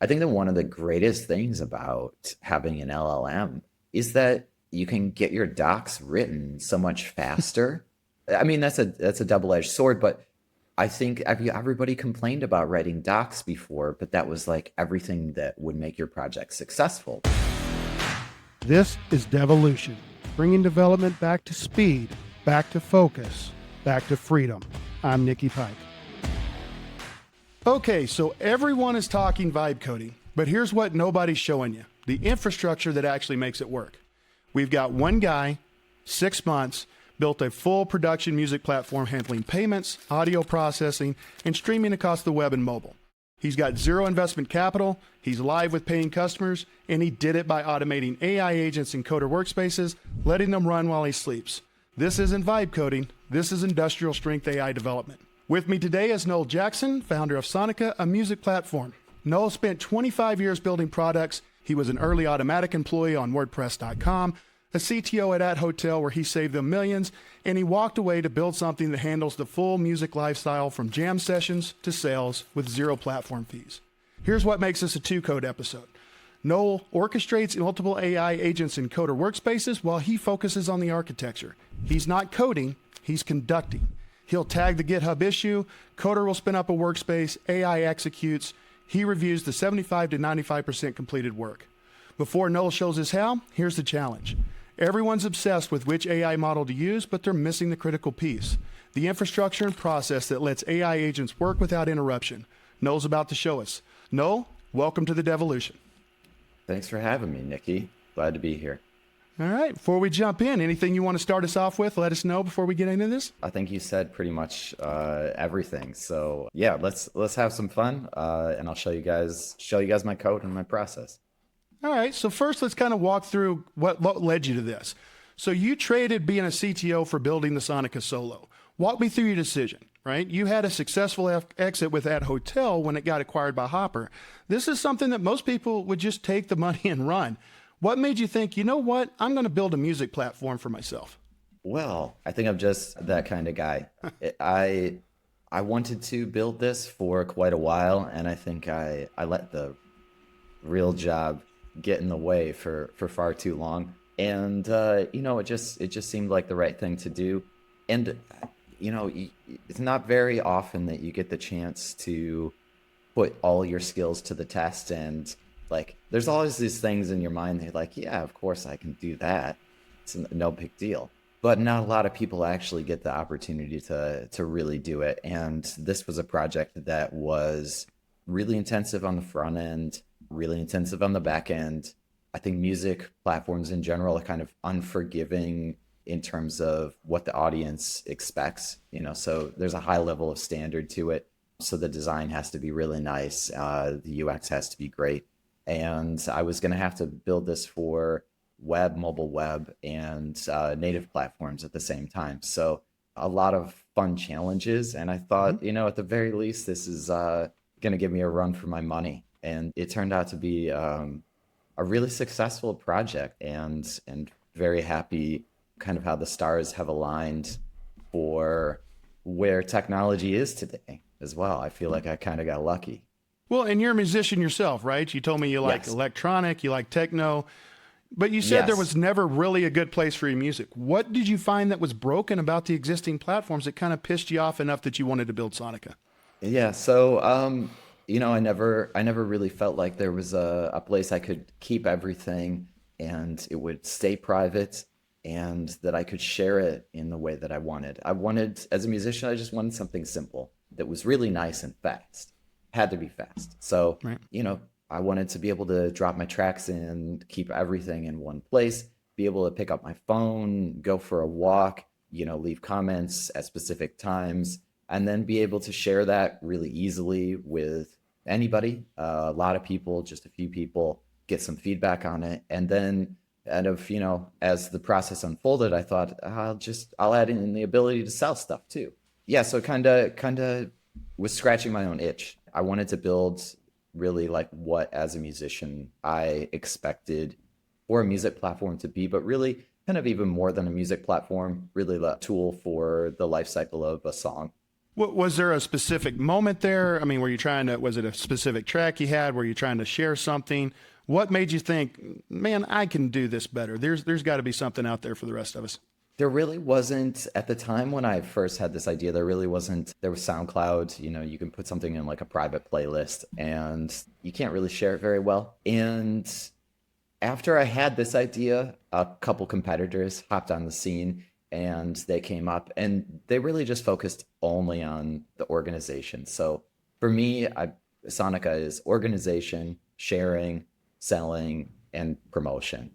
I think that one of the greatest things about having an LLM is that you can get your docs written so much faster. I mean, that's a double-edged sword, but I think everybody complained about writing docs before, but that was like everything that would make your project successful. This is Devolution, bringing development back to speed, back to focus, back to freedom. I'm Nicky Pike. Okay, so everyone is talking vibe coding, but here's what nobody's showing you: the infrastructure that actually makes it work. We've got one guy, 6 months, built a full production music platform handling payments, audio processing, and streaming across the web and mobile. He's got zero investment capital, he's live with paying customers, and he did it by automating AI agents in coder workspaces, letting them run while he sleeps. This isn't vibe coding, this is industrial strength AI development. With me today is Noel Jackson, founder of Sonica, a music platform. Noel spent 25 years building products. He was an early Automatic employee on WordPress.com, a CTO at Hotel where he saved them millions, and he walked away to build something that handles the full music lifestyle from jam sessions to sales with zero platform fees. Here's what makes this a two-code episode. Noel orchestrates multiple AI agents in coder workspaces while he focuses on the architecture. He's not coding, he's conducting. He'll tag the GitHub issue, coder will spin up a workspace, AI executes, he reviews the 75 to 95% completed work. Before Noel shows us how, here's the challenge. Everyone's obsessed with which AI model to use, but they're missing the critical piece: the infrastructure and process that lets AI agents work without interruption. Noel's about to show us. Noel, welcome to the Devolution. Thanks for having me, Nicky. Glad to be here. All right, before we jump in, anything you want to start us off with? Let us know before we get into this. I think you said pretty much everything. So yeah, let's have some fun, and I'll show you guys my code and my process. All right, so first let's kind of walk through what led you to this. So you traded being a CTO for building the Sonica solo. Walk me through your decision, right? You had a successful exit with that hotel when it got acquired by Hopper. This is something that most people would just take the money and run. What made you think, you know what, I'm going to build a music platform for myself? Well, I think I'm just that kind of guy. I wanted to build this for quite a while, and I think I let the real job get in the way for far too long. And it just seemed like the right thing to do. And it's not very often that you get the chance to put all your skills to the test, and like there's always these things in your mind that you're like, yeah, of course I can do that. It's no big deal. But not a lot of people actually get the opportunity to really do it. And this was a project that was really intensive on the front end, really intensive on the back end. I think music platforms in general are kind of unforgiving in terms of what the audience expects, so there's a high level of standard to it. So the design has to be really nice. The UX has to be great. And I was going to have to build this for web, mobile web, and native platforms at the same time. So a lot of fun challenges. And I thought, at the very least, this is going to give me a run for my money. And it turned out to be a really successful project, and very happy kind of how the stars have aligned for where technology is today as well. I feel like I kind of got lucky. Well, and you're a musician yourself, right? You told me you like electronic, you like techno, but you said there was never really a good place for your music. What did you find that was broken about the existing platforms that kind of pissed you off enough that you wanted to build Sonica? Yeah, so I never really felt like there was a place I could keep everything and it would stay private, and that I could share it in the way that I wanted. As a musician, I just wanted something simple that was really nice and fast. Had to be fast. So, right. I wanted to be able to drop my tracks in, keep everything in one place, be able to pick up my phone, go for a walk, leave comments at specific times, and then be able to share that really easily with anybody, a lot of people, just a few people, get some feedback on it. And then as the process unfolded, I thought I'll add in the ability to sell stuff too. Yeah, so kind of was scratching my own itch. I wanted to build really like what, as a musician, I expected for a music platform to be, but really kind of even more than a music platform, really a tool for the life cycle of a song. Was there a specific moment there? I mean, was it a specific track you had? Were you trying to share something? What made you think, man, I can do this better? There's got to be something out there for the rest of us. There really wasn't, at the time when I first had this idea, there really wasn't. There was SoundCloud, you can put something in like a private playlist and you can't really share it very well. And after I had this idea, a couple competitors hopped on the scene and they came up and they really just focused only on the organization. So for me, Sonica is organization, sharing, selling, and promotion.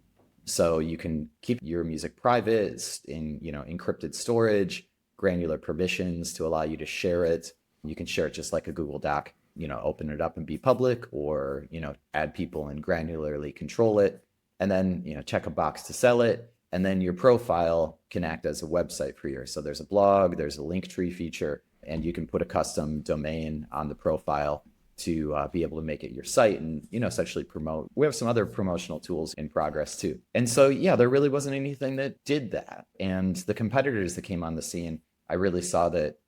So you can keep your music private in, encrypted storage, granular permissions to allow you to share it. You can share it just like a Google Doc, open it up and be public, or, add people and granularly control it. And then, check a box to sell it. And then your profile can act as a website for yours. So there's a blog, there's a link tree feature, and you can put a custom domain on the profile to be able to make it your site and, essentially promote. We have some other promotional tools in progress too. And so, yeah, there really wasn't anything that did that. And the competitors that came on the scene, I really saw that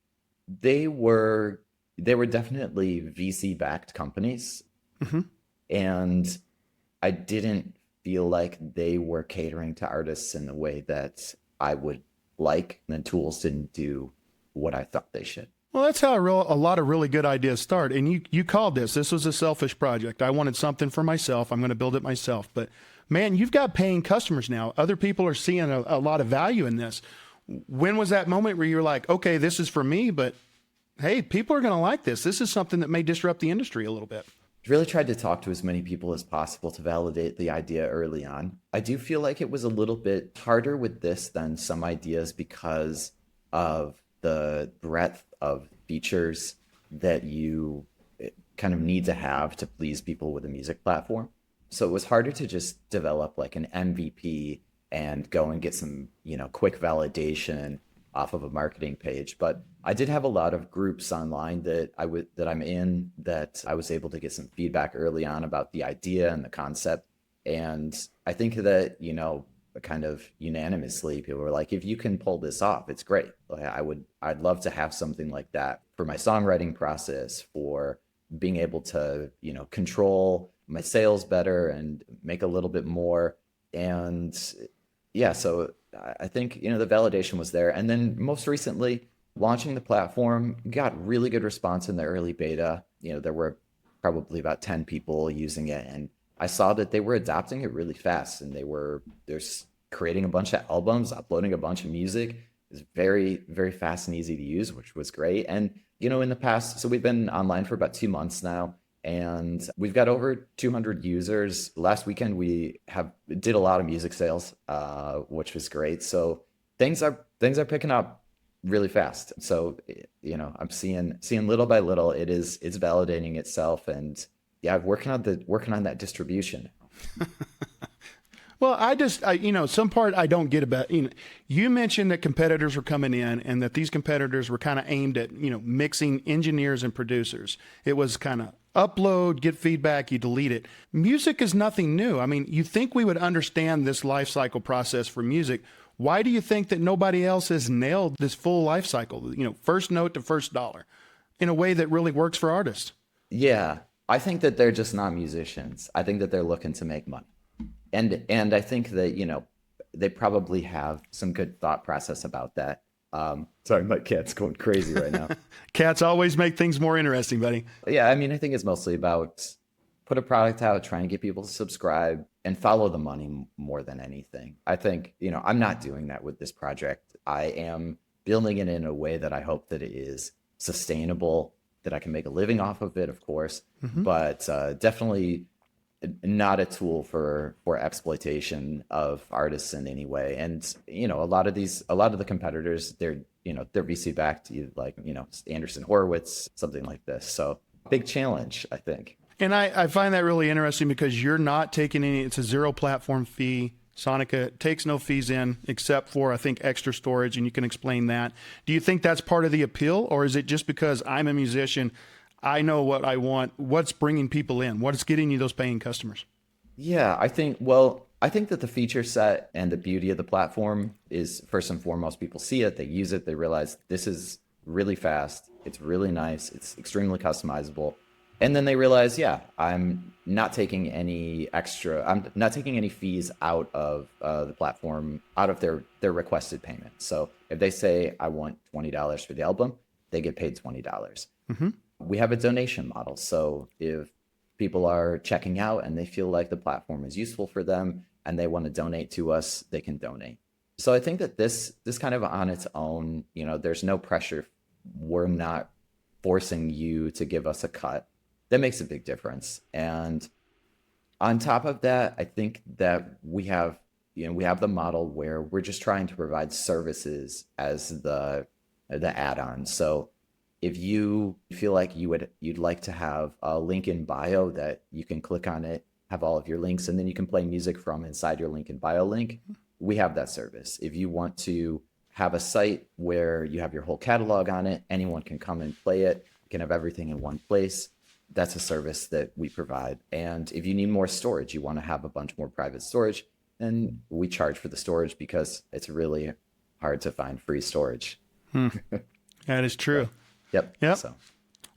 they were definitely VC backed companies. Mm-hmm. And I didn't feel like they were catering to artists in the way that I would like. And the tools didn't do what I thought they should. Well, that's how a lot of really good ideas start. And you called this was a selfish project. I wanted something for myself. I'm going to build it myself. But man, you've got paying customers now. Other people are seeing a lot of value in this. When was that moment where you're like, okay, this is for me, but hey, people are going to like this. This is something that may disrupt the industry a little bit. Really tried to talk to as many people as possible to validate the idea early on. I do feel like it was a little bit harder with this than some ideas because of the breadth of features that you kind of need to have to please people with a music platform. So it was harder to just develop like an MVP and go and get some, quick validation off of a marketing page. But I did have a lot of groups online that I'm in, that I was able to get some feedback early on about the idea and the concept. And I think that, kind of unanimously, people were like, if you can pull this off, it's great. I'd love to have something like that for my songwriting process, for being able to, control my sales better and make a little bit more. And yeah, so I think, the validation was there. And then most recently, launching the platform, got really good response in the early beta. There were probably about 10 people using it, and I saw that they were adopting it really fast, and they're creating a bunch of albums, uploading a bunch of music. It's very, very fast and easy to use, which was great. And, in the past, so we've been online for about 2 months now, and we've got over 200 users. Last weekend, we did a lot of music sales, which was great. So things are picking up really fast. So, I'm seeing little by little, it's validating itself, and yeah, I'm working on that distribution. Well, some part I don't get about, you mentioned that competitors were coming in and that these competitors were kind of aimed at, mixing engineers and producers. It was kind of upload, get feedback, you delete it. Music is nothing new. I mean, you think we would understand this life cycle process for music. Why do you think that nobody else has nailed this full life cycle, first note to first dollar, in a way that really works for artists? Yeah, I think that they're just not musicians. I think that they're looking to make money. And I think that, they probably have some good thought process about that. Sorry, my cat's going crazy right now. Cats always make things more interesting, buddy. Yeah, I mean, I think it's mostly about put a product out, trying to get people to subscribe and follow the money more than anything. I think, I'm not doing that with this project. I am building it in a way that I hope that it is sustainable, that I can make a living off of it, of course, but definitely not a tool for exploitation of artists in any way. And a lot of the competitors, they're VC backed, like Anderson Horowitz, something like this. So big challenge, I think. And I find that really interesting because you're not taking it's a zero platform fee. Sonica takes no fees in except for, I think, extra storage, and you can explain that. Do you think that's part of the appeal, or is it just because I'm a musician, I know what I want, what's bringing people in, what's getting you those paying customers? Yeah, I think that the feature set and the beauty of the platform is, first and foremost, people see it, they use it, they realize this is really fast. It's really nice. It's extremely customizable. And then they realize, yeah, I'm not taking any fees out of the platform, out of their requested payment. So if they say I want $20 for the album, they get paid $20. Mm-hmm. We have a donation model. So if people are checking out and they feel like the platform is useful for them and they want to donate to us, they can donate. So I think that this kind of on its own, there's no pressure. We're not forcing you to give us a cut. That makes a big difference. And on top of that, I think that we have the model where we're just trying to provide services as the add-on. So if you feel like you'd like to have a link in bio that you can click on it, have all of your links, and then you can play music from inside your link in bio link, we have that service. If you want to have a site where you have your whole catalog on it, anyone can come and play it, you can have everything in one place. That's a service that we provide. And if you need more storage, you want to have a bunch more private storage, then we charge for the storage because it's really hard to find free storage. That is true. Yep. So.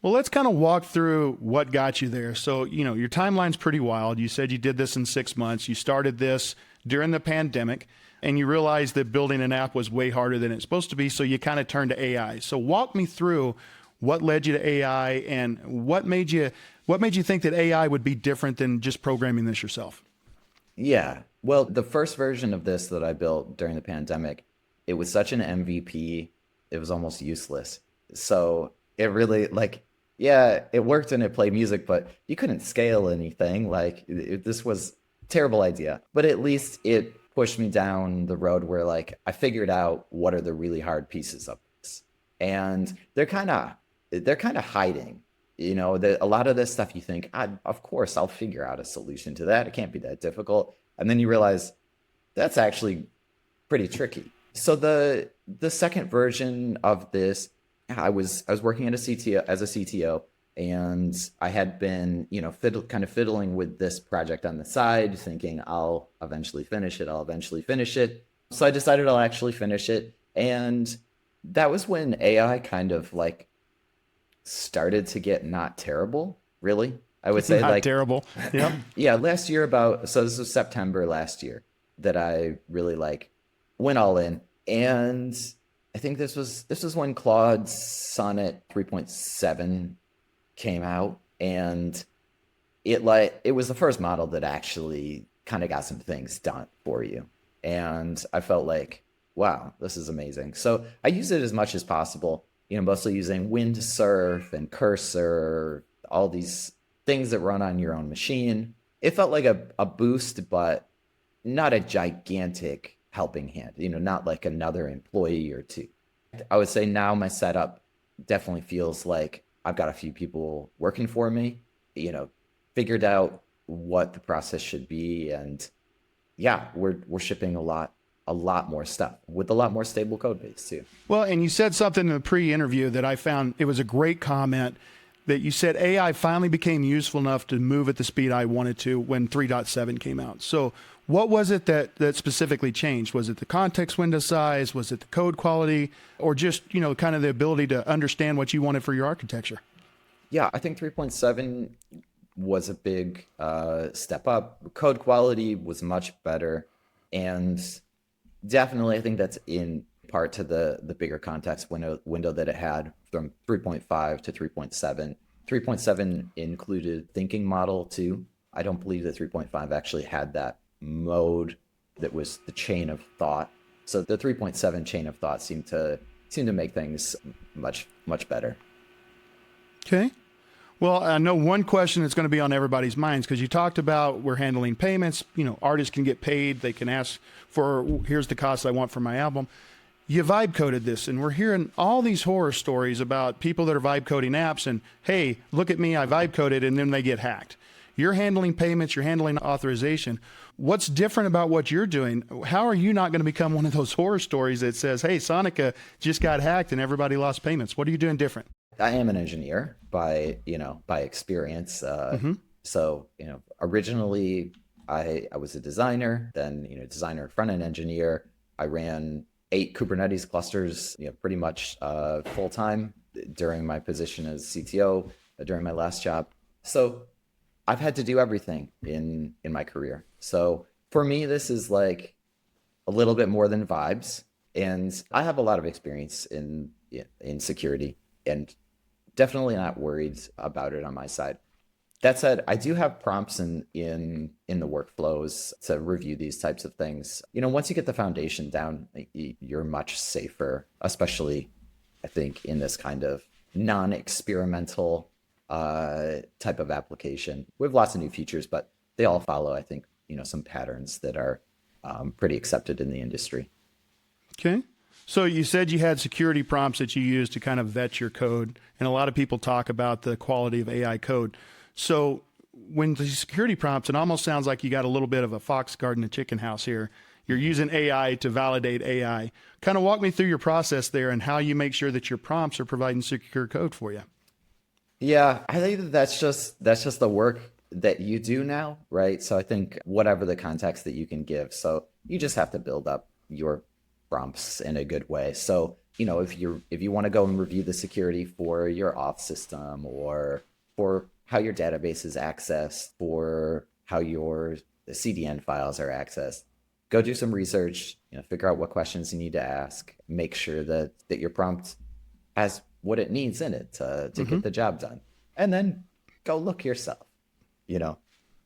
Well, let's kind of walk through what got you there. So, your timeline's pretty wild. You said you did this in 6 months. You started this during the pandemic, and you realized that building an app was way harder than it's supposed to be. So you kind of turned to AI. So walk me through what led you to AI, and what made you think that AI would be different than just programming this yourself? Yeah. Well, the first version of this that I built during the pandemic, it was such an MVP, it was almost useless. So it really it worked and it played music, but you couldn't scale anything. This was a terrible idea, but at least it pushed me down the road where I figured out what are the really hard pieces of this. And they're kind of hiding. A lot of this stuff you think, of course, I'll figure out a solution to that. It can't be that difficult. And then you realize that's actually pretty tricky. So the second version of this, I was working as a CTO, and I had been, fiddling with this project on the side, thinking I'll eventually finish it. So I decided I'll actually finish it. And that was when AI kind of started to get not terrible, really. I would say not terrible. Yeah. Yeah, last year so this was September last year that I really went all in. And I think this was when Claude Sonnet 3.7 came out, and it was the first model that actually kind of got some things done for you. And I felt like, wow, this is amazing. So I use it as much as possible, mostly using Windsurf and Cursor, all these things that run on your own machine. It felt like a boost, but not a gigantic helping hand, not like another employee or two. I would say now my setup definitely feels like I've got a few people working for me, figured out what the process should be. And yeah, we're shipping a lot more stuff with a lot more stable code base too. Well, and you said something in the pre-interview that I found, it was a great comment, that you said AI finally became useful enough to move at the speed I wanted to when 3.7 came out. So what was it that specifically changed? Was it the context window size? Was it the code quality? Or just, kind of the ability to understand what you wanted for your architecture? Yeah, I think 3.7 was a big step up. Code quality was much better. And definitely, I think that's in part to the bigger context window that it had from 3.5 to 3.7. 3.7 included thinking model too. I don't believe that 3.5 actually had that mode that was the chain of thought. So the 3.7 chain of thought seemed to make things much better. Okay. Well, I know one question that's going to be on everybody's minds, because you talked about we're handling payments. Artists can get paid. They can ask for, here's the cost I want for my album. You vibe coded this, and we're hearing all these horror stories about people that are vibe coding apps, and hey, look at me, I vibe coded, and then they get hacked. You're handling payments, you're handling authorization. What's different about what you're doing? How are you not going to become one of those horror stories that says, hey, Sonica just got hacked and everybody lost payments? What are you doing different? I am an engineer by experience. So, originally I was a designer, then, designer, front-end engineer. I ran 8 Kubernetes clusters, pretty much full time during my position as CTO during my last job. So I've had to do everything in my career. So for me, this is like a little bit more than vibes, and I have a lot of experience in security, and definitely not worried about it on my side. That said, I do have prompts in the workflows to review these types of things. Once you get the foundation down, you're much safer, especially I think in this kind of non-experimental type of application. We have lots of new features, but they all follow, I think, some patterns that are pretty accepted in the industry. Okay. So you said you had security prompts that you use to kind of vet your code, and a lot of people talk about the quality of AI code. So when the security prompts, it almost sounds like you got a little bit of a fox guarding a chicken house here. You're using AI to validate AI. Kind of walk me through your process there and how you make sure that your prompts are providing secure code for you. Yeah, I think that's just the work that you do now, right? So I think whatever the context that you can give, so you just have to build up your prompts in a good way. So, if you want to go and review the security for your auth system, or for how your database is accessed, for how your CDN files are accessed, go do some research, figure out what questions you need to ask, make sure that your prompt has what it needs in it to get the job done. And then go look yourself,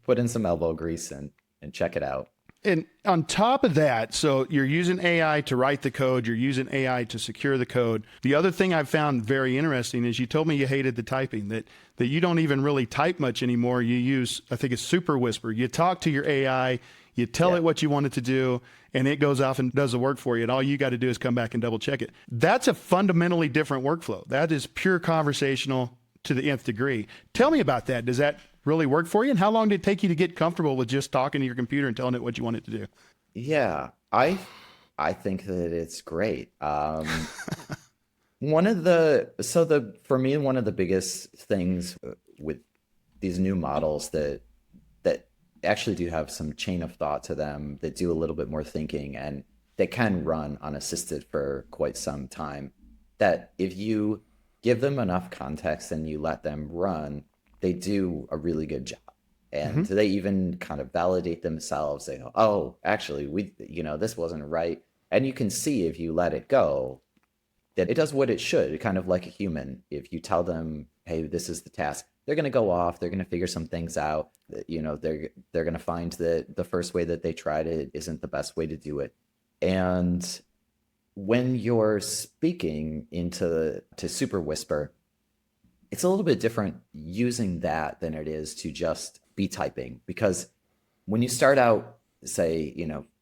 put in some elbow grease and check it out. And on top of that, so you're using AI to write the code, you're using AI to secure the code. The other thing I've found very interesting is you told me you hated the typing, that you don't even really type much anymore. You use, I think it's SuperWhisper. You talk to your AI, you tell it what you want it to do, and it goes off and does the work for you. And all you got to do is come back and double check it. That's a fundamentally different workflow. That is pure conversational to the nth degree. Tell me about that. Does that really work for you? And how long did it take you to get comfortable with just talking to your computer and telling it what you want it to do? Yeah, I think that it's great. For me, one of the biggest things with these new models that actually do have some chain of thought to them, that do a little bit more thinking, and they can run unassisted for quite some time, that if you give them enough context and you let them run, they do a really good job. And they even kind of validate themselves. They go, oh, actually, this wasn't right. And you can see, if you let it go, that it does what it should, kind of like a human. If you tell them, hey, this is the task, they're going to go off, they're going to figure some things out. They're going to find that the first way that they tried it isn't the best way to do it. And when you're speaking to SuperWhisper, it's a little bit different using that than it is to just be typing. Because when you start out, say,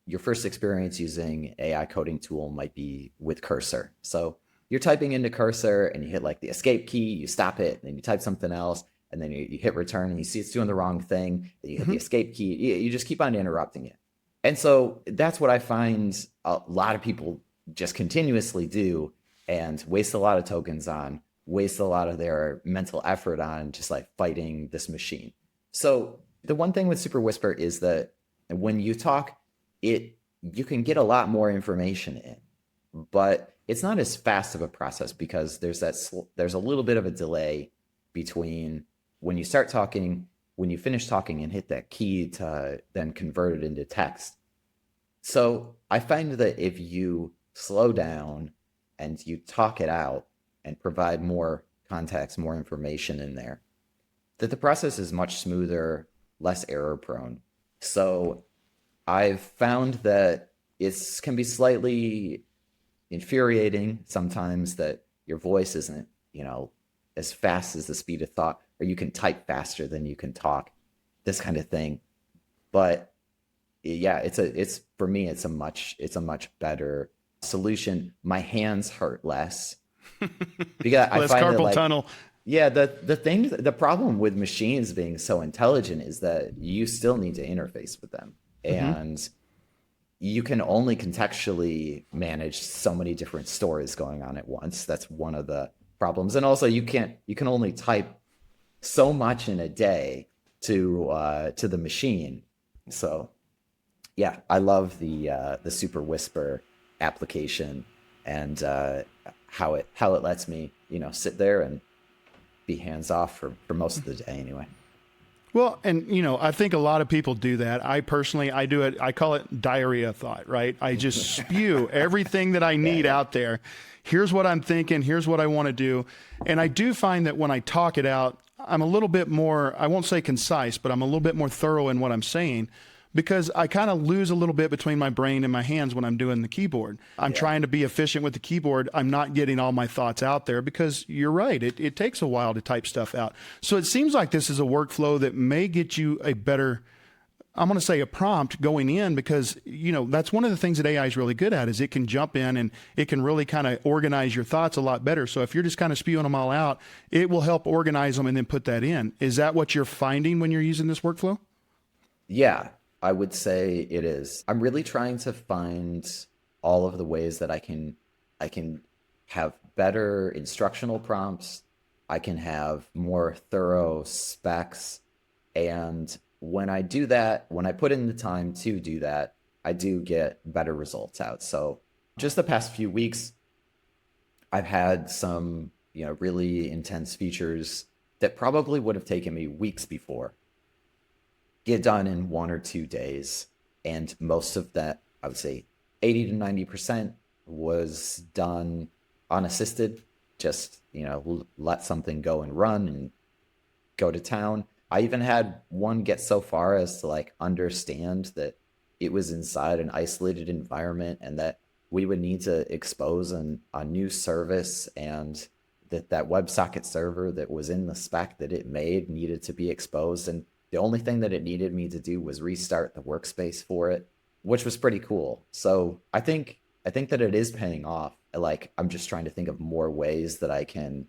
your first experience using AI coding tool might be with Cursor. So you're typing into Cursor and you hit like the escape key, you stop it, and then you type something else, and then you hit return and you see it's doing the wrong thing, then you hit the escape key, you just keep on interrupting it. And so that's what I find a lot of people just continuously do, and waste a lot of tokens on, waste a lot of their mental effort on just like fighting this machine. So the one thing with SuperWhisper is that when you talk, you can get a lot more information in, but it's not as fast of a process, because there's a little bit of a delay between when you start talking, when you finish talking and hit that key to then convert it into text. So I find that if you slow down and you talk it out and provide more context, more information in there, that the process is much smoother, less error prone. So I've found that it can be slightly infuriating sometimes that your voice isn't, as fast as the speed of thought, or you can type faster than you can talk, this kind of thing. But yeah, for me, it's a much better solution. My hands hurt less because I Less find carpal that, tunnel. yeah, the problem with machines being so intelligent is that you still need to interface with them, and you can only contextually manage so many different stories going on at once. That's one of the problems. And also you can only type so much in a day to the machine. So yeah, I love the SuperWhisper application, and how it lets me, sit there and be hands off for most of the day anyway. Well, and I think a lot of people do that. I personally, I do it. I call it diarrhea thought, right? I just spew everything that I need out there. Here's what I'm thinking. Here's what I want to do. And I do find that when I talk it out, I'm a little bit more, I won't say concise, but I'm a little bit more thorough in what I'm saying, because I kind of lose a little bit between my brain and my hands when I'm doing the keyboard. I'm trying to be efficient with the keyboard. I'm not getting all my thoughts out there, because you're right. It takes a while to type stuff out. So it seems like this is a workflow that may get you a better, I'm going to say, a prompt going in, because, that's one of the things that AI is really good at, is it can jump in and it can really kind of organize your thoughts a lot better. So if you're just kind of spewing them all out, it will help organize them and then put that in. Is that what you're finding when you're using this workflow? Yeah, I would say it is. I'm really trying to find all of the ways that I can have better instructional prompts. I can have more thorough specs. And when I do that, when I put in the time to do that, I do get better results out. So just the past few weeks, I've had some, really intense features that probably would have taken me weeks before get done in 1 or 2 days. And most of that, I would say 80 to 90% was done unassisted. Just, let something go and run and go to town. I even had one get so far as to understand that it was inside an isolated environment and that we would need to expose a new service, and that WebSocket server that was in the spec that it made needed to be exposed. And the only thing that it needed me to do was restart the workspace for it, which was pretty cool. So I think that it is paying off. I'm just trying to think of more ways that I can,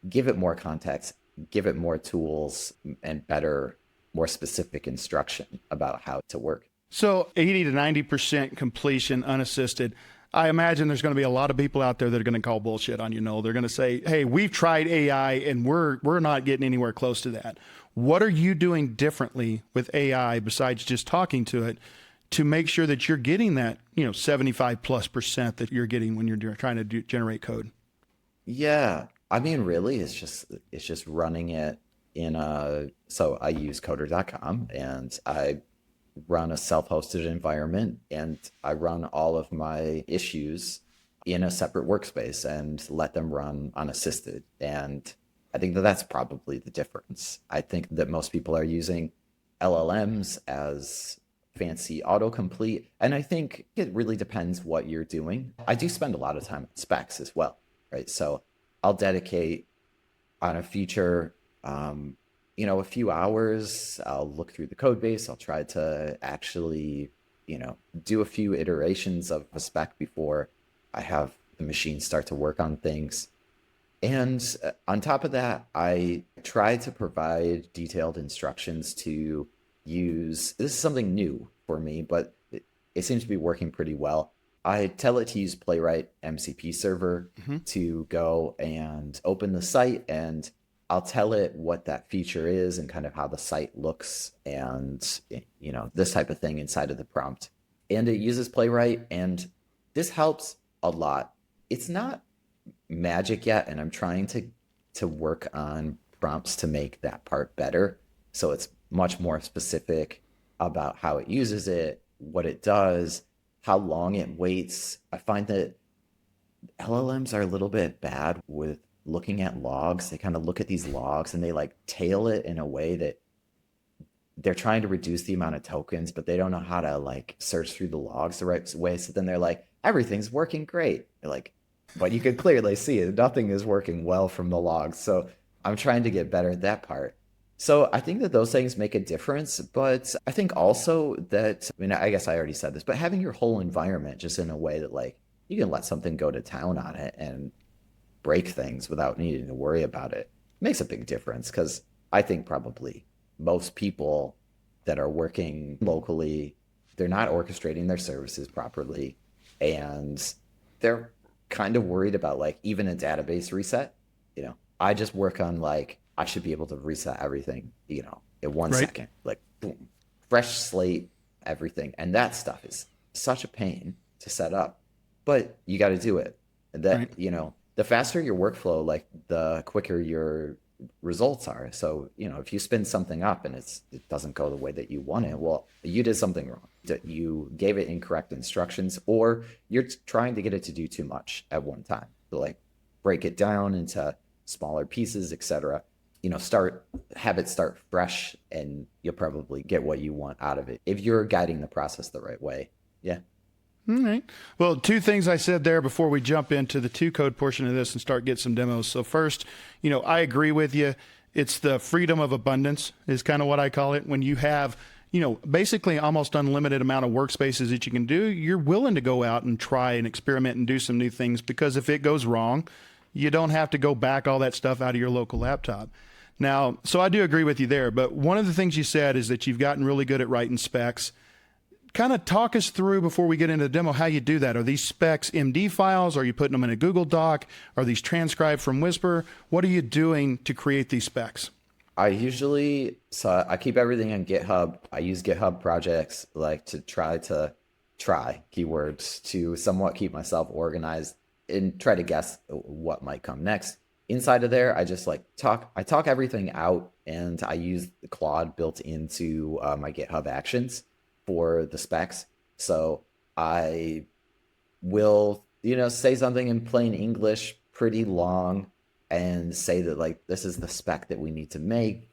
give it more context, give it more tools, and better, more specific instruction about how to work. So 80 to 90% completion unassisted. I imagine there's going to be a lot of people out there that are going to call bullshit on you, Noel. They're going to say, hey, we've tried AI and we're not getting anywhere close to that. What are you doing differently with AI besides just talking to it to make sure that you're getting that, 75+% that you're getting when you're trying to generate code? Yeah, I mean, really, it's just running it so I use coder.com, and I run a self-hosted environment, and I run all of my issues in a separate workspace and let them run unassisted. And I think that that's probably the difference. I think that most people are using LLMs as fancy autocomplete, and I think it really depends what you're doing. I do spend a lot of time on specs as well, right? So I'll dedicate on a feature, a few hours. I'll look through the code base. I'll try to actually, do a few iterations of a spec before I have the machine start to work on things. And on top of that, I try to provide detailed instructions to use. This is something new for me, but it seems to be working pretty well. I tell it to use Playwright MCP server to go and open the site, and I'll tell it what that feature is and kind of how the site looks and, this type of thing inside of the prompt. And it uses Playwright, and this helps a lot. It's not magic yet, and I'm trying to work on prompts to make that part better. So it's much more specific about how it uses it, what it does, how long it waits. I find that LLMs are a little bit bad with looking at logs. They kind of look at these logs and they tail it in a way that they're trying to reduce the amount of tokens, but they don't know how to search through the logs the right way. So then they're like, everything's working great. They're like, but you can clearly see it. Nothing is working well from the logs. So I'm trying to get better at that part. So I think that those things make a difference, but I think also that, I guess I already said this, but having your whole environment just in a way that you can let something go to town on it and break things without needing to worry about it makes a big difference. Because I think probably most people that are working locally, they're not orchestrating their services properly, and they're kind of worried about even a database reset. I just work on I should be able to reset everything, in 1 second, boom, fresh slate, everything. And that stuff is such a pain to set up. but you got to do it. That, Right. the faster your workflow, like the quicker your results are. So, if you spin something up and it doesn't go the way that you want it, well, you did something wrong. That you gave it incorrect instructions, or you're trying to get it to do too much at one time. So like break it down into smaller pieces, etc. Have it start fresh, and you'll probably get what you want out of it if you're guiding the process the right way. Yeah. All right. Well, two things I said there before we jump into the two code portion of this and start getting some demos. So first, I agree with you. It's the freedom of abundance is kind of what I call it. When you have, basically almost unlimited amount of workspaces that you can do, you're willing to go out and try and experiment and do some new things, because if it goes wrong, you don't have to go back all that stuff out of your local laptop. Now, so I do agree with you there, but one of the things you said is that you've gotten really good at writing specs. Kind of talk us through, before we get into the demo, how you do that. Are these specs MD files? Are you putting them in a Google Doc? Are these transcribed from Whisper? What are you doing to create these specs? I keep everything on GitHub. I use GitHub projects like to try keywords to somewhat keep myself organized and try to guess what might come next. Inside of there, I just I talk everything out, and I use the Claude built into my GitHub Actions for the specs. So I will, say something in plain English pretty long and say that this is the spec that we need to make.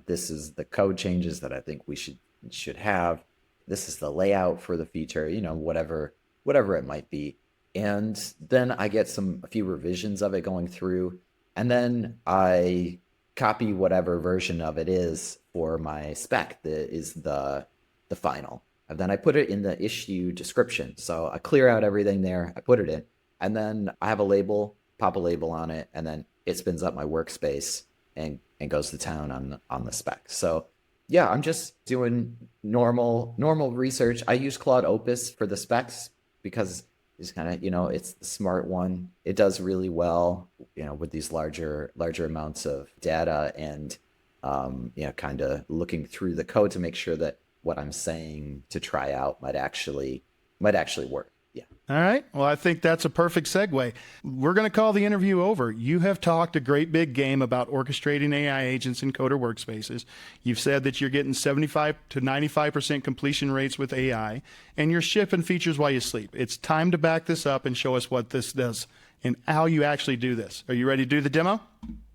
This is the code changes that I think we should have. This is the layout for the feature, whatever it might be. And then I get a few revisions of it going through, and then I copy whatever version of it is for my spec that is the final. And then I put it in the issue description. So I clear out everything there, I put it in, and then I have a label, pop a label on it, and then it spins up my workspace and goes to town on the spec. So yeah, I'm just doing normal research. I use Claude Opus for the specs because it's kind of, it's the smart one. It does really well, with these larger amounts of data, and kind of looking through the code to make sure that what I'm saying to try out might actually work. Yeah. All right. Well, I think that's a perfect segue. We're going to call the interview over. You have talked a great big game about orchestrating AI agents in coder workspaces. You've said that you're getting 75 to 95% completion rates with AI, and you're shipping features while you sleep. It's time to back this up and show us what this does and how you actually do this. Are you ready to do the demo?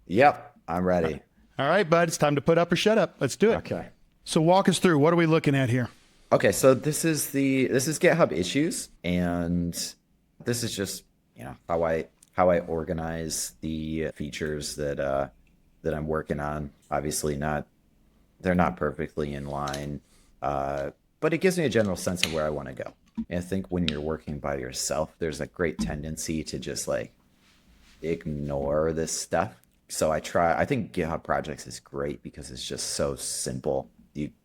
Yep, I'm ready. All right, bud. It's time to put up or shut up. Let's do it. Okay. So walk us through. What are we looking at here? Okay, so this is GitHub Issues, and this is just how I organize the features that I'm working on. Obviously, they're not perfectly in line, but it gives me a general sense of where I want to go. And I think when you're working by yourself, there's a great tendency to just ignore this stuff. So I think GitHub Projects is great because it's just so simple.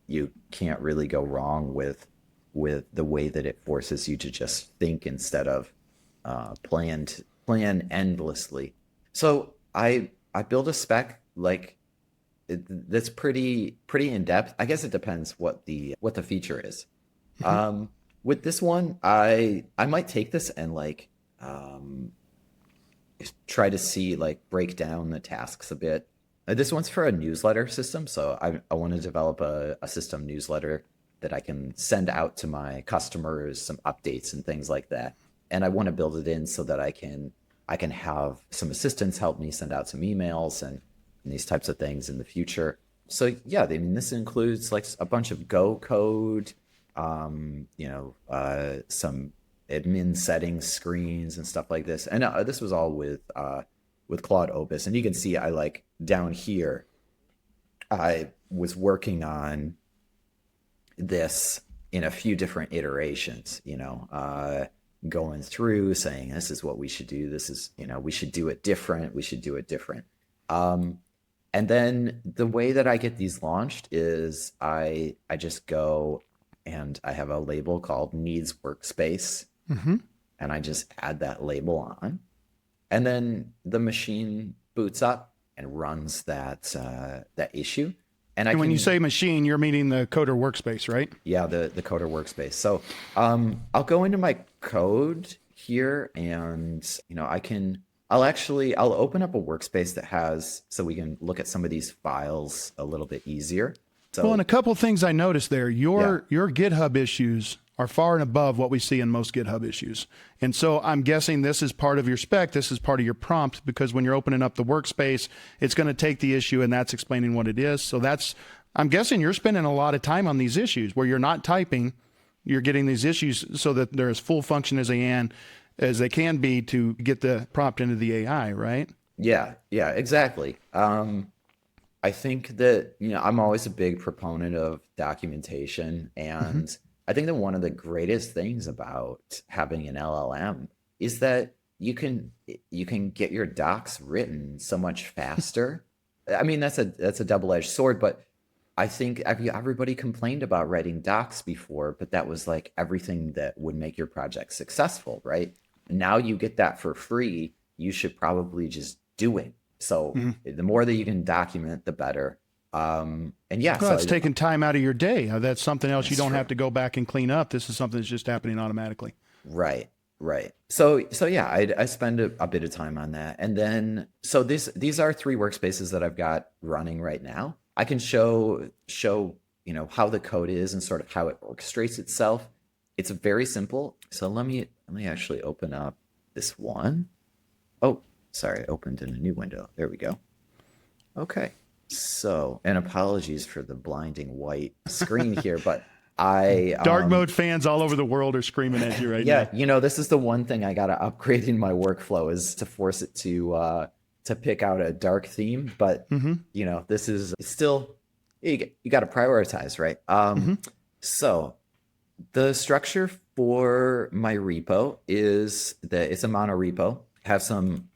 You can't really go wrong with the way that it forces you to just think instead of plan endlessly. So I build a spec that's pretty in depth. I guess it depends what the feature is. With this one, I might take this and try to see break down the tasks a bit. This one's for a newsletter system, so I want to develop a system newsletter that I can send out to my customers, some updates and things like that. And I want to build it in so that I can have some assistants help me send out some emails and these types of things in the future. So yeah, this includes a bunch of Go code, some admin settings screens and stuff like this. And this was all with Claude Opus. And you can see down here, I was working on this in a few different iterations, going through saying, this is what we should do. This is, we should do it different. We should do it different. And then the way that I get these launched is I just go and I have a label called needs workspace. Mm-hmm. And I just add that label on. And then the machine boots up and runs that issue. And when you say machine, you're meaning the coder workspace, right? Yeah, the coder workspace. So I'll go into my code here, and I'll open up a workspace that has, so we can look at some of these files a little bit easier. So, Well, and a couple of things I noticed there. yeah, Your GitHub issues are far and above what we see in most GitHub issues. And so I'm guessing this is part of your spec. This is part of your prompt, because when you're opening up the workspace, it's going to take the issue and that's explaining what it is. So I'm guessing you're spending a lot of time on these issues where you're not typing, you're getting these issues so that they're as full function as they can be to get the prompt into the AI, right? yeah, exactly. I think that, I'm always a big proponent of documentation. Mm-hmm. And I think that one of the greatest things about having an LLM is that you can get your docs written so much faster. I mean, that's a double-edged sword, but I think everybody complained about writing docs before, but that was like everything that would make your project successful, right? Now you get that for free. You should probably just do it. So the more that you can document, the better. And yeah, Well, so it's taking time out of your day. That's something else you that's don't true. have to go back and clean up. This is something that's just happening automatically. Right, right. So yeah, I spend a bit of time on that, and then so these are three workspaces that I've got running right now. I can show how the code is and sort of how it orchestrates itself. It's very simple. So let me actually open up this one. Oh, sorry, I opened in a new window. There we go. Okay. So, and apologies for the blinding white screen here, but I Dark mode fans all over the world are screaming at you right yeah, now. this is the one thing I got to upgrade in my workflow is to force it to pick out a dark theme, but Mm-hmm. this is still you got to prioritize, right? Mm-hmm. So the structure for my repo is that it's a mono-repo. Have some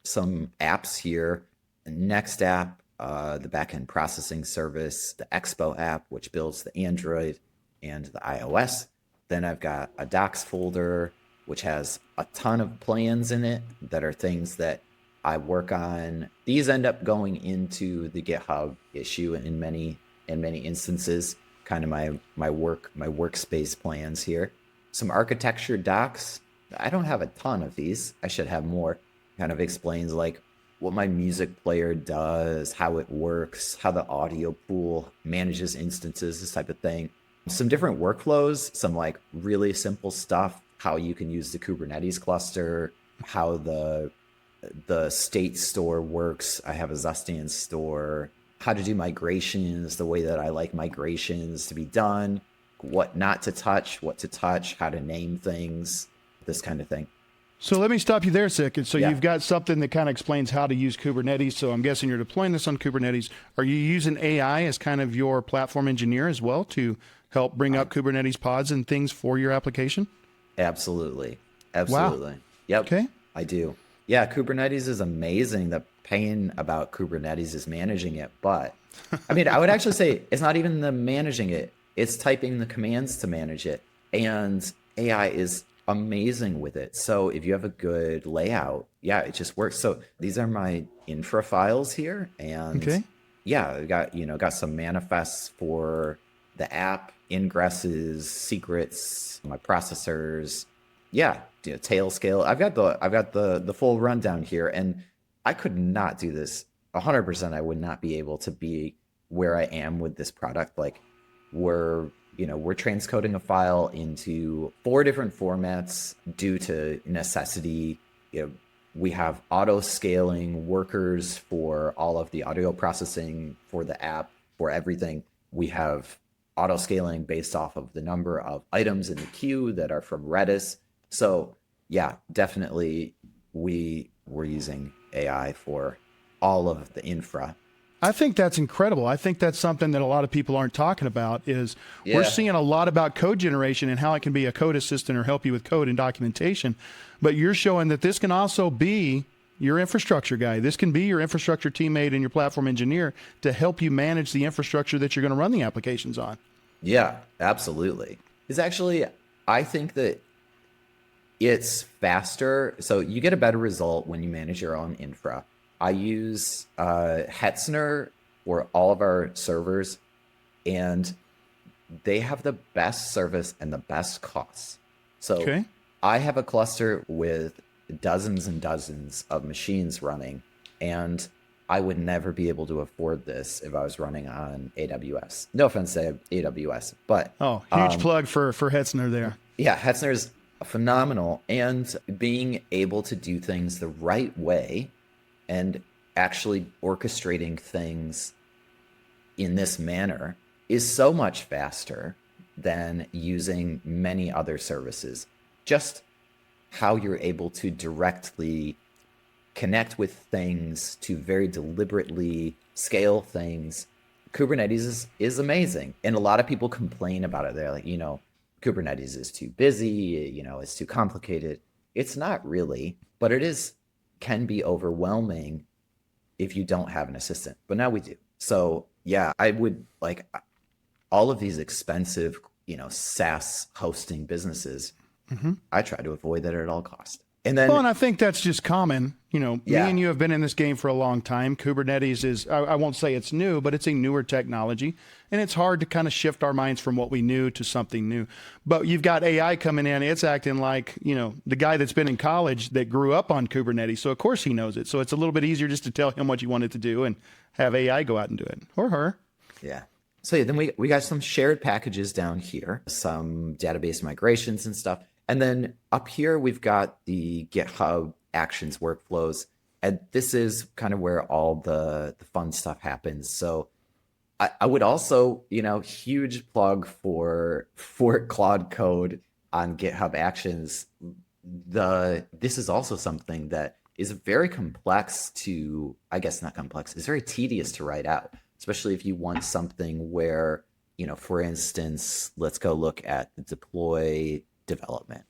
apps here. The next app, the backend processing service, the Expo app, which builds the Android and the iOS. Then I've got a docs folder, which has a ton of plans in it that are things that I work on. These end up going into the GitHub issue in many instances. Kind of my workspace plans here. Some architecture docs. I don't have a ton of these. I should have more. Kind of explains like what my music player does, how it works, how the audio pool manages instances, this type of thing. Some different workflows, some like really simple stuff, how you can use the Kubernetes cluster, how the state store works. I have a Zustian store, how to do migrations, the way that I like migrations to be done, what not to touch, what to touch, how to name things, this kind of thing. So let me stop you there a second. So Yeah, you've got something that kind of explains how to use Kubernetes. So I'm guessing you're deploying this on Kubernetes. Are you using AI as kind of your platform engineer as well to help bring up Kubernetes pods and things for your application? absolutely. Wow. Absolutely. Yep, Okay. I do. Yeah, Kubernetes is amazing. The pain about Kubernetes is managing it. But I mean, I would actually say it's not even the managing it, it's typing the commands to manage it. And AI is amazing with it. So if you have a good layout, yeah, it just works. So these are my infra files here. And Okay. yeah, I got some manifests for the app, ingresses, secrets, my processors. Yeah, tail scale. I've got the full rundown here, and I could not do this 100%. I would not be able to be where I am with this product. Like we're transcoding a file into 4 different formats due to necessity. We have auto scaling workers for all of the audio processing for the app, for everything. We have auto scaling based off of the number of items in the queue that are from Redis. So yeah, definitely we're using AI for all of the infra. I think that's incredible. I think that's something that a lot of people aren't talking about is we're Yeah. seeing a lot about code generation and how it can be a code assistant or help you with code and documentation. But you're showing that this can also be your infrastructure guy. This can be your infrastructure teammate and your platform engineer to help you manage the infrastructure that you're going to run the applications on. Yeah, absolutely. It's actually, I think that it's faster. So you get a better result when you manage your own infra. I use Hetzner for all of our servers, and they have the best service and the best costs. So Okay. I have a cluster with dozens and dozens of machines running, and I would never be able to afford this if I was running on AWS. No offense to AWS, but Oh, huge plug for Hetzner there. yeah, Hetzner is phenomenal, and being able to do things the right way and actually orchestrating things in this manner is so much faster than using many other services. Just how you're able to directly connect with things, to very deliberately scale things. Kubernetes is amazing. And a lot of people complain about it. They're like, Kubernetes is too busy, it's too complicated. It's not really, but can be overwhelming if you don't have an assistant. But now we do. So yeah, I would like all of these expensive, SaaS hosting businesses. I try to avoid that at all costs. And then, Well, and I think that's just common. Me Yeah. and you have been in this game for a long time. Kubernetes is, I won't say it's new, but it's a newer technology. And it's hard to kind of shift our minds from what we knew to something new. But you've got AI coming in. It's acting like, the guy that's been in college that grew up on Kubernetes. So, of course, he knows it. So it's a little bit easier just to tell him what you want it to do and have AI go out and do it, or her. Yeah. So yeah, then we got some shared packages down here, some database migrations and stuff. And then up here, we've got the GitHub Actions workflows. And this is kind of where all the fun stuff happens. So I would also, huge plug for Claude code on GitHub Actions. This is also something that is very complex to, I guess not complex, it's very tedious to write out, especially if you want something where, for instance, let's go look at the deploy development.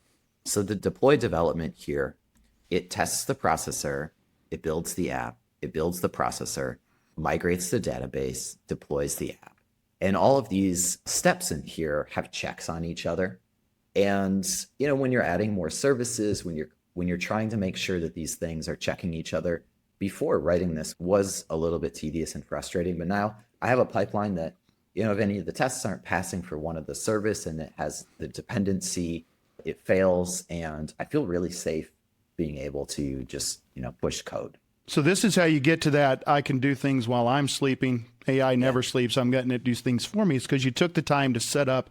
So the deploy development here, it tests the processor, it builds the app, it builds the processor, migrates the database, deploys the app. And all of these steps in here have checks on each other. And, when you're adding more services, when you're trying to make sure that these things are checking each other, before writing this was a little bit tedious and frustrating, but now I have a pipeline that, if any of the tests aren't passing for one of the service and it has the dependency, it fails, and I feel really safe being able to just, push code. So this is how you get to that. I can do things while I'm sleeping. AI never sleeps. I'm getting it to do things for me. It's because you took the time to set up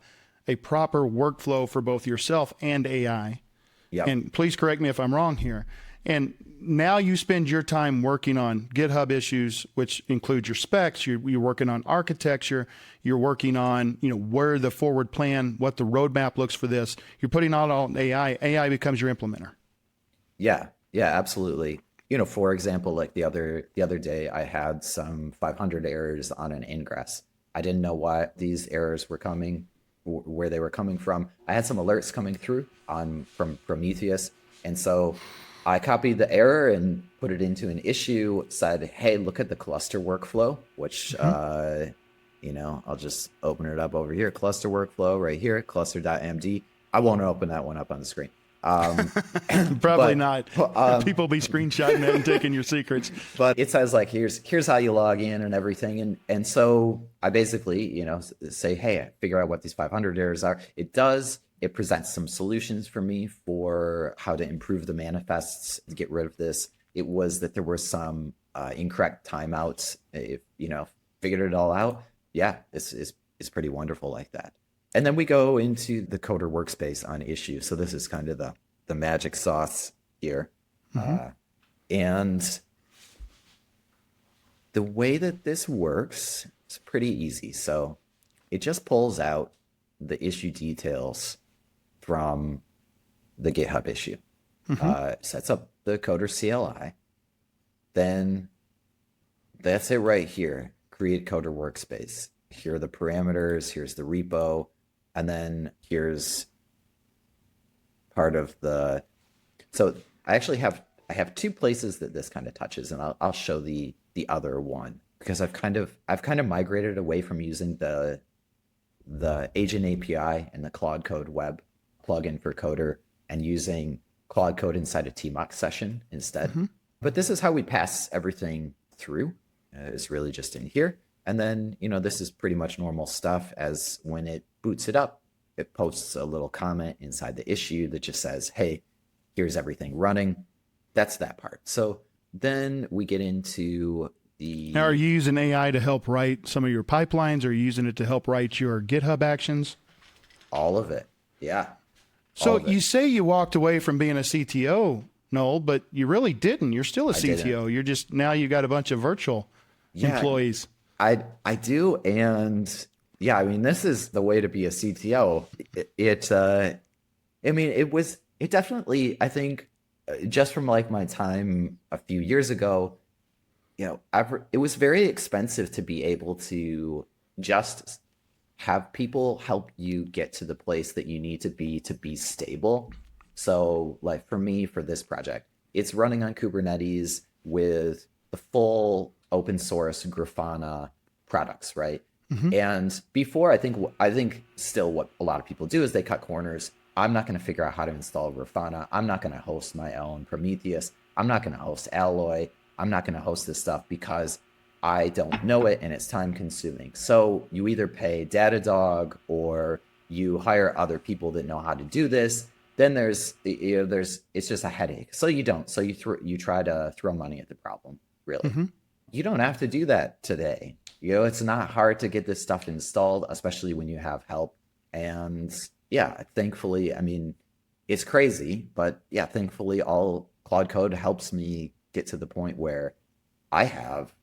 a proper workflow for both yourself and AI. Yep. And please correct me if I'm wrong here. And now you spend your time working on GitHub issues, which include your specs. You're working on architecture. You're working on, where the forward plan, what the roadmap looks for this. You're putting all in AI. AI becomes your implementer. Yeah, absolutely. For example, like the other day, I had some 500 errors on an ingress. I didn't know why these errors were coming, where they were coming from. I had some alerts coming through from Prometheus, and so I copied the error and put it into an issue. Said, "Hey, look at the cluster workflow," which I'll just open it up over here. Cluster workflow right here, cluster.md. I won't open that one up on the screen. Probably not. People be screenshotting that and taking your secrets. But it says like, here's how you log in and everything. And so I basically, say, hey, figure out what these 500 errors are. It does. It presents some solutions for me for how to improve the manifests to get rid of this. It was that there were some incorrect timeouts. If, figured it all out. Yeah, it's pretty wonderful like that. And then we go into the coder workspace on issue. So this is kind of the magic sauce here. And the way that this works is pretty easy. So it just pulls out the issue details from the GitHub issue, sets up the coder CLI. Then that's it right here. Create coder workspace. Here are the parameters. Here's the repo. And then here's part of so I have two places that this kind of touches, and I'll show the other one because I've kind of migrated away from using the agent API and the Claude Code web plugin for Coder and using Claude Code inside a TMOC session instead. But this is how we pass everything through. It's really just in here. And then, this is pretty much normal stuff as when it boots it up, it posts a little comment inside the issue that just says, hey, here's everything running. That's that part. So then we get into Now, are the you using AI to help write some of your pipelines? Or are you using it to help write your GitHub Actions? all of it. Yeah. All So of it. you say you walked away from being a CTO, Noel, but you really didn't. You're still a CTO. didn't. You're just now you got a bunch of virtual Yeah, employees. I do. And yeah, I mean, this is the way to be a CTO. I mean, it definitely, I think, just from like my time a few years ago, it was very expensive to be able to just have people help you get to the place that you need to be stable. So, like for me, for this project, it's running on Kubernetes with the full open source Grafana products, right? And before, I think still what a lot of people do is they cut corners. I'm not going to figure out how to install Grafana. I'm not going to host my own Prometheus. I'm not going to host Alloy. I'm not going to host this stuff because I don't know it and it's time consuming. So you either pay Datadog or you hire other people that know how to do this. Then it's just a headache. So you don't. So you try to throw money at the problem, really. You don't have to do that today. It's not hard to get this stuff installed, especially when you have help. And yeah, thankfully, I mean, it's crazy, but yeah, thankfully, all Claude Code helps me get to the point where I have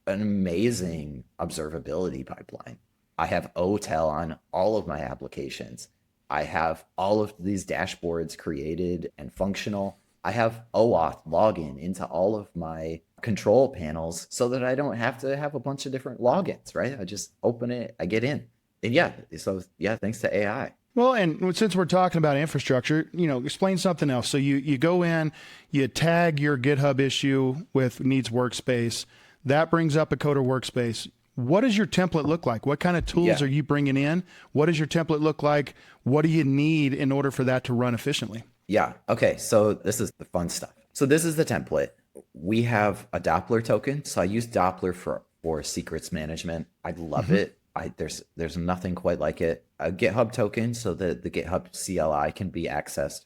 an amazing observability pipeline. I have OTel on all of my applications. I have all of these dashboards created and functional. I have OAuth login into all of my control panels so that I don't have to have a bunch of different logins, right? I just open it, I get in. And yeah, so yeah, thanks to AI. Well, and since we're talking about infrastructure, explain something else. So you go in, you tag your GitHub issue with needs workspace. That brings up a coder workspace. What does your template look like? What kind of tools are you bringing in? What does your template look like? What do you need in order for that to run efficiently? Yeah. Okay. So this is the fun stuff. So this is the template. We have a Doppler token. So I use Doppler for secrets management. I love it. There's nothing quite like it. A GitHub token so that the GitHub CLI can be accessed.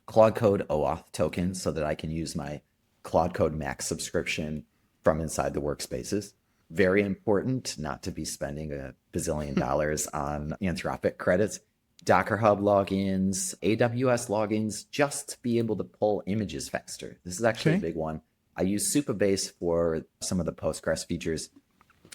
Claude Code OAuth token so that I can use my Claude Code Max subscription from inside the workspaces. Very important not to be spending a bazillion dollars on Anthropic credits. Docker Hub logins, AWS logins, just to be able to pull images faster. This is actually a big one. I use Supabase for some of the Postgres features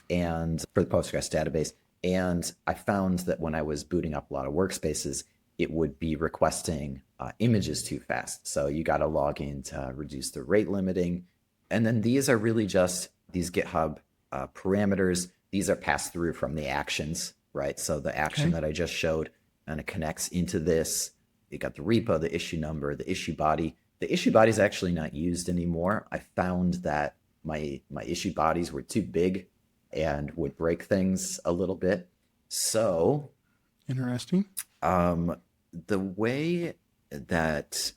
and for the Postgres database. And I found that when I was booting up a lot of workspaces, it would be requesting images too fast. So you got to log in to reduce the rate limiting. And then these are really just these GitHub parameters. These are passed through from the actions, right? So the action that I just showed, and it connects into this. You got the repo, the issue number, the issue body. The issue body is actually not used anymore. I found that my issue bodies were too big and would break things a little bit. So interesting. The way that,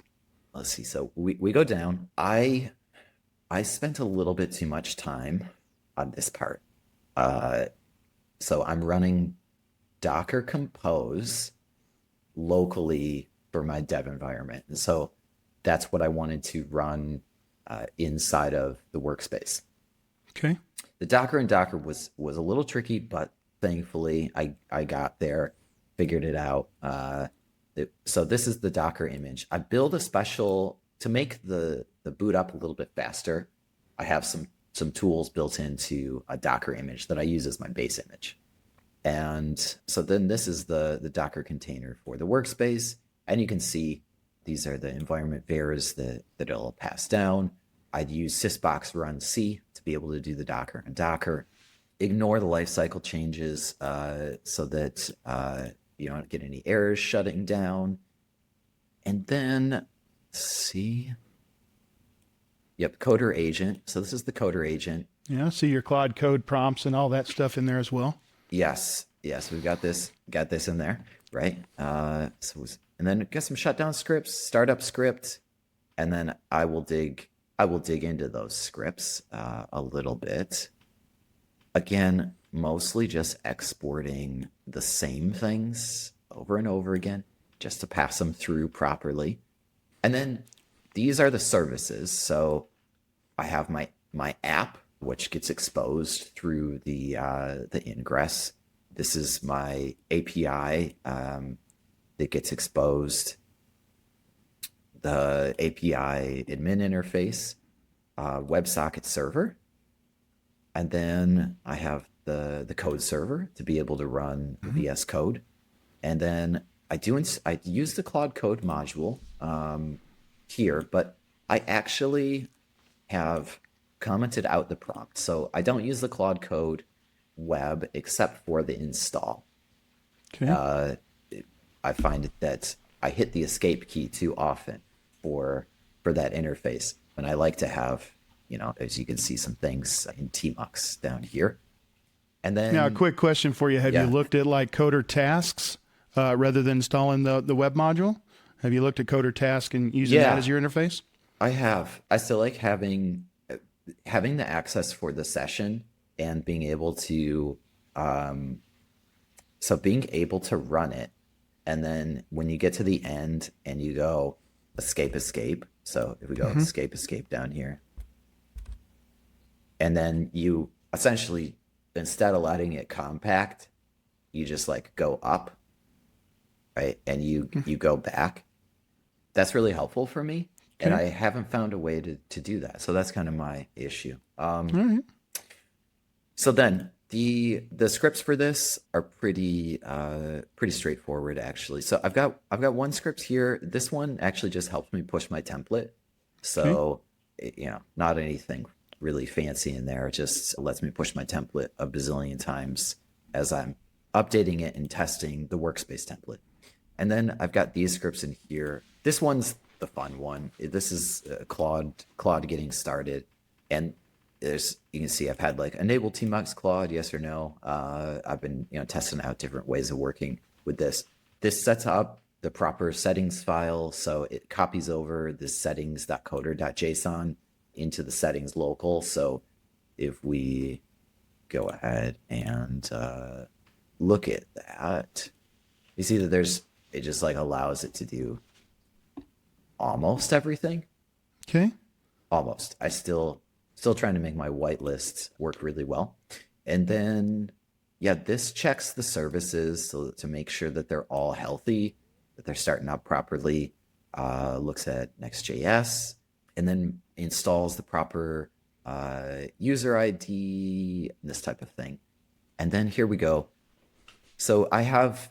let's see, so we go down. I spent a little bit too much time on this part. So I'm running Docker Compose locally for my dev environment. And so that's what I wanted to run inside of the workspace. Okay. The Docker and Docker was a little tricky, but thankfully I got there, figured it out. So this is the Docker image. I build a special to make the boot up a little bit faster. I have some tools built into a Docker image that I use as my base image. And so then this is the Docker container for the workspace. And you can see these are the environment vars that it'll pass down. I'd use sysbox run C to be able to do the Docker and Docker. Ignore the lifecycle changes so that you don't get any errors shutting down. And then, see. Yep, coder agent. So this is the coder agent. Yeah, see your Claude code prompts and all that stuff in there as well. Yes, we've got this in there, right? And then get some shutdown scripts, startup script, and then I will dig into those scripts a little bit. Again, mostly just exporting the same things over and over again, just to pass them through properly. And then these are the services. So I have my app, which gets exposed through the ingress. This is my API that gets exposed. The API admin interface, WebSocket server, and then I have the code server to be able to run VS Code, and then I use the Claude Code module here, but I actually have commented out the prompt, so I don't use the Claude Code web except for the install. Okay. I find that I hit the escape key too often for that interface, and I like to have, as you can see, some things in Tmux down here. And then Now, a quick question for you. Have you Yeah. looked at like coder tasks rather than installing the web module? Have you looked at coder task and using Yeah. that as your interface? I have. I still like having the access for the session and being able to being able to run it, and then when you get to the end and you go escape. So if we go escape down here, and then you essentially, instead of letting it compact, you just like go up, right? And you go back. That's really helpful for me. And I haven't found a way to do that. So that's kind of my issue. All right. So then the scripts for this are pretty straightforward, actually. So I've got one script here. This one actually just helps me push my template. So not anything really fancy in there. It just lets me push my template a bazillion times as I'm updating it and testing the workspace template. And then I've got these scripts in here. This one's the fun one. This is Claude getting started, and you can see I've had like enable Tmux Claude, yes or no. I've been testing out different ways of working with this. This sets up the proper settings file, so it copies over the settings.coder.json into the settings local. So if we go ahead and look at that, you see that it just like allows it to do almost everything. Okay. Almost. I still trying to make my whitelist work really well. And then this checks the services to make sure that they're all healthy, that they're starting up properly, looks at Next.js, and then installs the proper user ID, this type of thing. And then here we go. So I have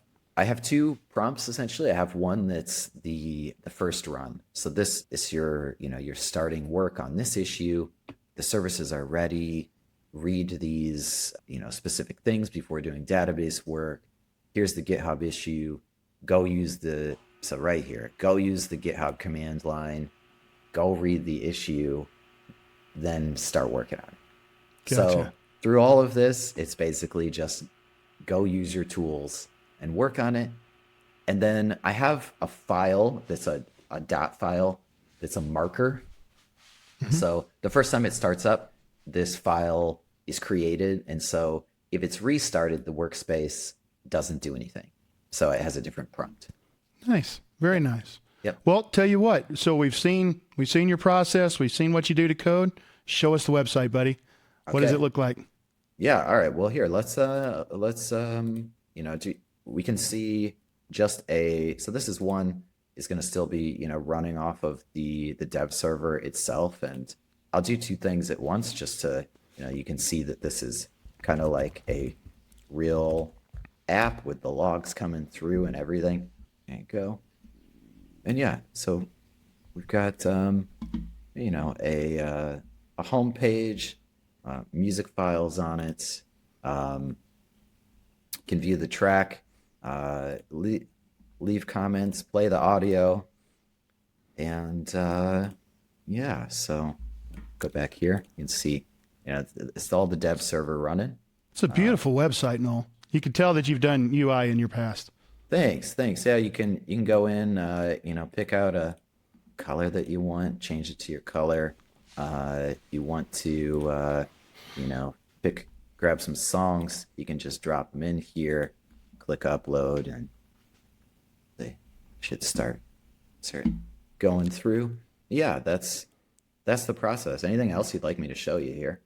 two prompts essentially. I have one that's the first run. So this is you're starting work on this issue. The services are ready. Read these specific things before doing database work. Here's the GitHub issue. Go use the GitHub command line. Go read the issue. Then start working on it. Gotcha. So through all of this, it's basically just go use your tools and work on it. And then I have a file that's a dot file that's a marker. So the first time it starts up, this file is created. And so if it's restarted, the workspace doesn't do anything. So it has a different prompt. Nice. Very nice. Yep. Well, tell you what. So we've seen your process. We've seen what you do to code. Show us the website, buddy. What does Okay. it look like? Yeah. All right. Well, here, we can see so this is one is going to still be, running off of the dev server itself. And I'll do two things at once just to, you can see that this is kind of like a real app with the logs coming through and everything. There you go. And so we've got, a home page, music files on it. Can view the track, leave comments, play the audio, and so go back here. You can see, it's all the dev server running. It's a beautiful website, Noel. You can tell that you've done UI in your past. Thanks. Yeah, you can go in, pick out a color that you want, change it to your color. You want to, pick grab some songs, you can just drop them in here, click upload, and they should start going through. Yeah, that's the process. Anything else you'd like me to show you here?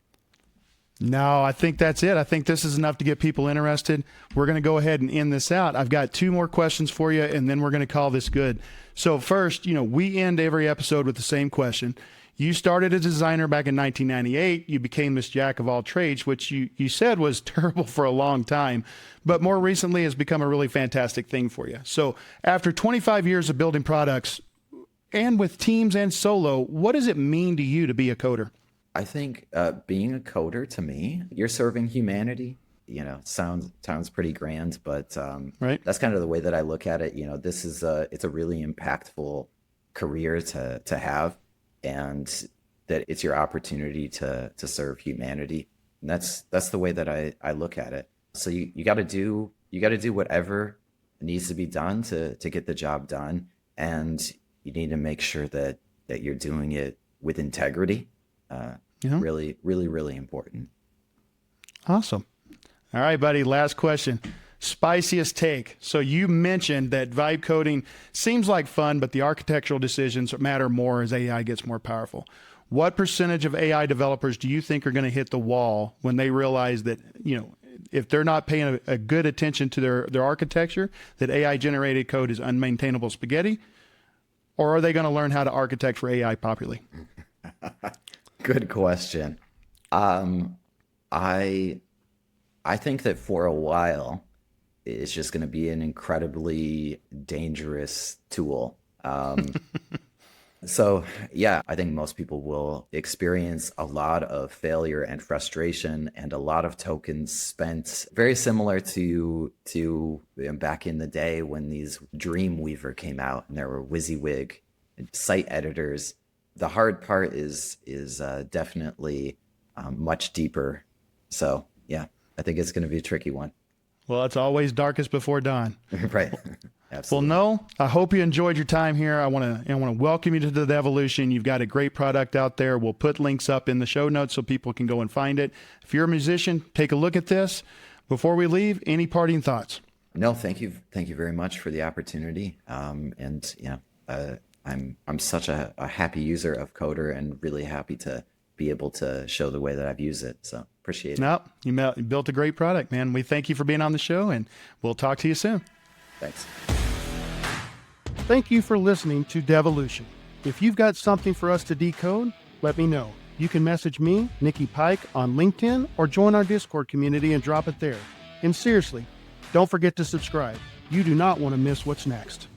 No, I think that's it. I think this is enough to get people interested. We're going to go ahead and end this out. I've got 2 more questions for you, and then we're going to call this good. So first, we end every episode with the same question. You started as a designer back in 1998. You became this jack of all trades, which you said was terrible for a long time, but more recently has become a really fantastic thing for you. So after 25 years of building products, and with teams and solo, what does it mean to you to be a coder? I think being a coder, to me, you're serving humanity. Sounds pretty grand, but right. That's kind of the way that I look at it. This is it's a really impactful career to have, and that it's your opportunity to serve humanity. And that's the way that I look at it. So you got to do whatever needs to be done to get the job done, and you need to make sure that you're doing it with integrity. Really, really, really important. Awesome. All right, buddy. Last question. Spiciest take. So you mentioned that vibe coding seems like fun, but the architectural decisions matter more as AI gets more powerful. What percentage of AI developers do you think are going to hit the wall when they realize that, if they're not paying a good attention to their architecture, that AI generated code is unmaintainable spaghetti? Or are they going to learn how to architect for AI properly? Good question. I think that for a while, it's just going to be an incredibly dangerous tool. So yeah, I think most people will experience a lot of failure and frustration and a lot of tokens spent, very similar to back in the day when these Dreamweaver came out and there were WYSIWYG site editors. The hard part is definitely much deeper. So yeah, I think it's going to be a tricky one. Well, it's always darkest before dawn. Right. Absolutely. Well, Noel, I hope you enjoyed your time here. I want to welcome you to the Devolution. You've got a great product out there. We'll put links up in the show notes so people can go and find it. If you're a musician, take a look at this. Before we leave, any parting thoughts? No, thank you very much for the opportunity. I'm such a happy user of Coder and really happy to be able to show the way that I've used it. So appreciate it. No, you built a great product, man. We thank you for being on the show, and we'll talk to you soon. Thanks. Thank you for listening to Devolution. If you've got something for us to decode, let me know. You can message me, Nicky Pike, on LinkedIn, or join our Discord community and drop it there. And seriously, don't forget to subscribe. You do not want to miss what's next.